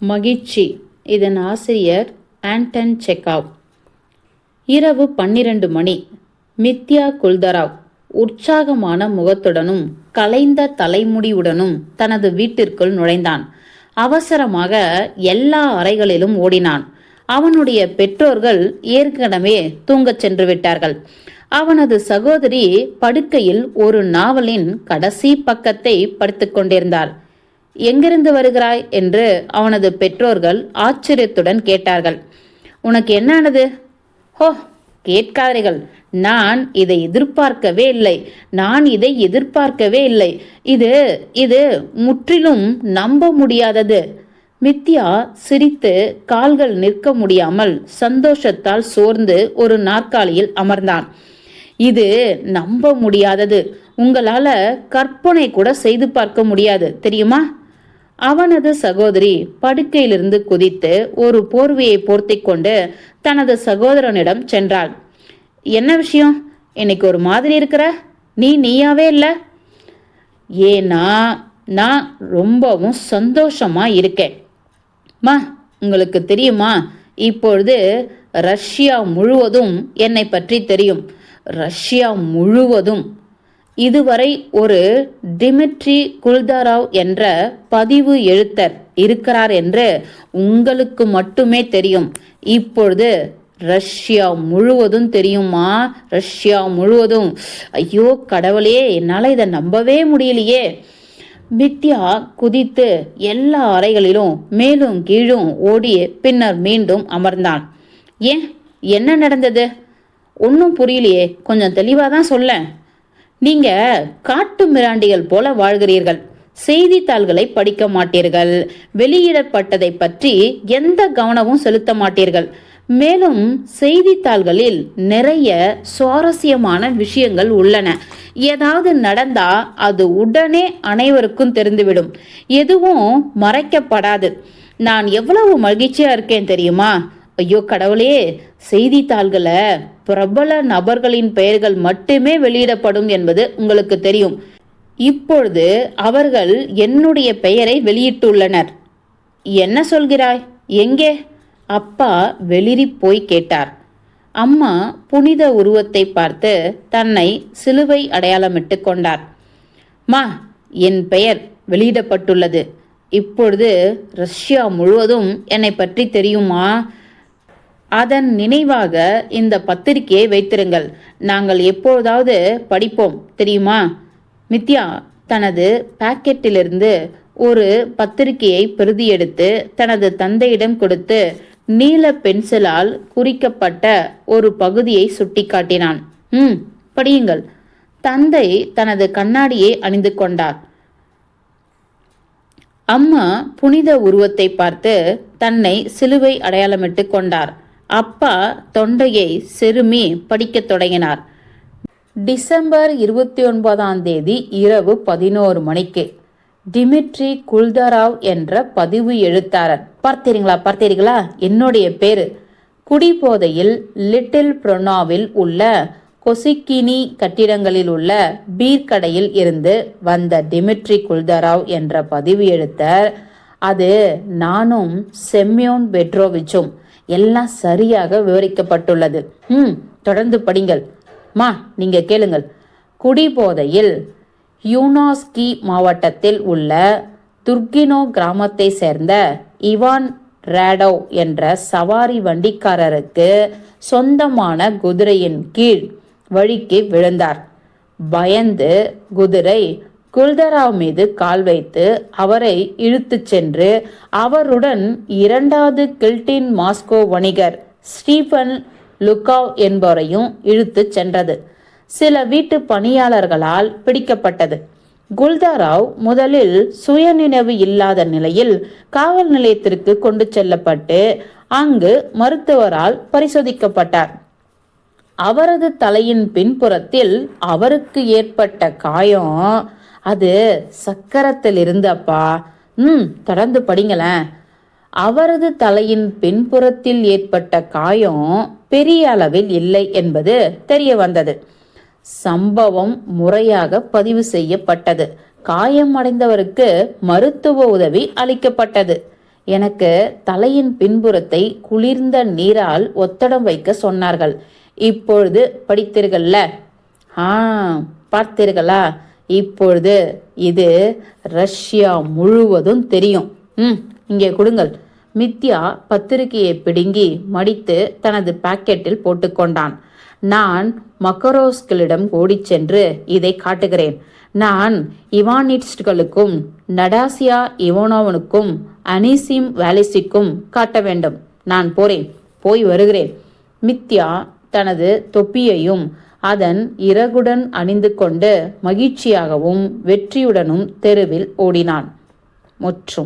மகிழ்ச்சி. இதன் ஆசிரியர் ஆண்டன் செக்காவ். இரவு 12 மணி. மித்யா குல்தராவ் உற்சாகமான முகத்துடனும் கலைந்த தலைமுடியுடனும் தனது வீட்டிற்குள் நுழைந்தான். அவசரமாக எல்லா அறைகளிலும் ஓடினான். அவனுடைய பெற்றோர்கள் ஏற்கனவே தூங்கச் சென்று விட்டார்கள். அவனது சகோதரி படுக்கையில் ஒரு நாவலின் கடைசி பக்கத்தை படித்துக் கொண்டிருந்தாள். எங்கிருந்து வருகிறாய் என்று அவனது பெற்றோர்கள் ஆச்சரியத்துடன் கேட்டார்கள். உனக்கு என்ன ஆனது? ஹோ, கேட்காதீர்கள். நான் இதை எதிர்பார்க்கவே இல்லை. இது இது முற்றிலும் நம்ப முடியாதது. மித்யா சிரித்து கால்கள் நிற்க முடியாமல் சந்தோஷத்தால் சோர்ந்து ஒரு நாற்காலியில் அமர்ந்தான். இது நம்ப முடியாதது. உங்களால கற்பனை கூட செய்து பார்க்க முடியாது, தெரியுமா? அவனது சகோதரி படுக்கையிலிருந்து குதித்து ஒரு போர்வையை போர்த்தி கொண்டு தனது சகோதரனிடம் சென்றாள். என்ன விஷயம்? இன்னைக்கு ஒரு மாதிரி இருக்கிற? நீயாவே இல்லை? ஏன்னா நான் ரொம்பவும் சந்தோஷமா இருக்கேன். உங்களுக்கு தெரியுமா, இப்பொழுது ரஷ்யா முழுவதும் என்னை பற்றி தெரியும். ரஷ்யா முழுவதும். இதுவரை ஒரு டிமிட்ரி குல்தாராவ் என்ற பதிவு எழுத்தர் இருக்கிறார் என்று உங்களுக்கு மட்டுமே தெரியும். இப்பொழுது ரஷ்யா முழுவதும் தெரியுமா? ரஷ்யா முழுவதும். ஐயோ கடவுளே, என்னால் இதை நம்பவே முடியலையே. மித்யா குதித்து எல்லா அறைகளிலும் மேலும் கீழும் ஓடி பின்னர் மீண்டும் அமர்ந்தான். ஏன், என்ன நடந்தது? ஒன்றும் புரியலையே, கொஞ்சம் தெளிவாக தான் சொல்ல. நீங்க காட்டு மிராண்டிகள் போல வாழ்கிறீர்கள். செய்தித்தாள்களை படிக்க மாட்டீர்கள். வெளியிடப்பட்டதை பற்றி எந்த கவனமும் செலுத்த மாட்டீர்கள். மேலும் செய்தித்தாள்களில் நிறைய சுவாரஸ்யமான விஷயங்கள் உள்ளன. ஏதாவது நடந்தா அது உடனே அனைவருக்கும் தெரிந்துவிடும். எதுவும் மறைக்கப்படாது. நான் எவ்வளவு மகிழ்ச்சியா இருக்கேன் தெரியுமா? ஐயோ கடவுளே, செய்தித்தாள்களை பிரபல நபர்களின் பெயர்கள் மட்டுமே வெளியிடப்படும் என்பது உங்களுக்கு தெரியும். இப்பொழுது அவர்கள் என்னுடைய பெயரை வெளியிட்டுள்ளனர். என்ன சொல்கிறாய்? எங்கே? அப்பா வெளிரி போய் கேட்டார். அம்மா புனித உருவத்தை பார்த்து தன்னை சிலுவை அடையாளமிட்டு கொண்டார். மா, என் பெயர் வெளியிடப்பட்டுள்ளது. இப்பொழுது ரஷ்யா முழுவதும் என்னை பற்றி தெரியுமா? அதன் நினைவாக இந்த பத்திரிகையை வைத்திருங்கள். நாங்கள் எப்பொழுதாவது படிப்போம், தெரியுமா? மித்யா தனது பாக்கெட்டிலிருந்து ஒரு பத்திரிகையை பிரதி எடுத்து தனது தந்தையிடம் கொடுத்து நீல பென்சிலால் குறிக்கப்பட்ட ஒரு பகுதியை சுட்டிக்காட்டினான். படியுங்கள். தந்தை தனது கண்ணாடியை அணிந்து கொண்டார். அம்மா புனித உருவத்தை பார்த்து தன்னை சிலுவை அடையாளமிட்டு கொண்டார். அப்பா தொண்டையை செருமி படிக்கத் தொடங்கினார். டிசம்பர் 29 இரவு 11 மணிக்கு டிமிட்ரி குல்தாராவ் என்ற பதிவு எழுத்தாளர். பார்த்தீர்களா? என்னுடைய பேரு. குடிபோதையில் லிட்டில் புரோனாவில் உள்ள கொசிக்கினி கட்டிடங்களில் உள்ள பீர் கடையில் இருந்து வந்த டிமிட்ரி குல்தாராவ் என்ற பதிவு எழுத்தர். அது நானும் செம்யோன் பெட்ரோவிச்சும். எல்லாம் சரியாக விவரிக்கப்பட்டுள்ளது. தொடர்ந்து படிங்கள். நீங்க கேளுங்கள். குடிபோதையில் யூனாஸ்கி மாவட்டத்தில் உள்ள துர்கினோ கிராமத்தை சேர்ந்த இவான் ராடோவ் என்ற சவாரி வண்டிக்காரருக்கு சொந்தமான குதிரையின் கீழ் வழிக்கு விழுந்தார். பயந்து குதிரை குல்தராவ் மீது கால் வைத்து அவரை இழுத்துச் சென்று அவருடன் இரண்டாவது கில்டின் மாஸ்கோ வணிகர் ஸ்டீஃபன் லுகாவ் என்பவரையும் இழுத்துச் சென்றது. சில வீட்டு பணியாளர்களால் பிடிக்கப்பட்டது. குல்தாராவ் முதலில் சுயநினைவு இல்லாத நிலையில் காவல் நிலையத்திற்கு கொண்டு செல்லப்பட்டு அங்கு மருத்துவரால் பரிசோதிக்கப்பட்டார். அவரது தலையின் பின்புறத்தில் அவருக்கு ஏற்பட்ட காயம் அது சக்கரத்தில் இருந்து. அப்பா, தொடர்ந்து படிங்களேன். அவரது தலையின் பின்புறத்தில் ஏற்பட்ட காயம் பெரிய அளவில் இல்லை என்பது தெரிய வந்தது. சம்பவம் முறையாக பதிவு செய்யப்பட்டது. காயமடைந்தவருக்கு மருத்துவ உதவி அளிக்கப்பட்டது. எனக்கு தலையின் பின்புறத்தை குளிர்ந்த நீரால் ஒத்தடம் வைக்க சொன்னார்கள். இப்பொழுது படித்தீர்கள்ல? பார்த்தீர்களா? இப்பொழுது இது ரஷ்யா முழுவதும் தெரியும். இங்கே கொடுங்கள். மித்யா பத்திரிகையை பிடுங்கி மடித்து தனது பாக்கெட்டில் போட்டுக்கொண்டான். நான் மக்கரோஸ்களிடம் ஓடிச் சென்று இதை காட்டுகிறேன். நான் இவானிட்ஸ்களுக்கும் நடாசியா இவானோவனுக்கும் அனிசிம் வேலிஸிக்கும் காட்ட வேண்டும். நான் போய் வருகிறேன். மித்யா தனது தொப்பியையும் அதன் இறகுடன் அணிந்து கொண்டு மகிழ்ச்சியாகவும் வெற்றியுடனும் தெருவில் ஓடினான். முற்றும்.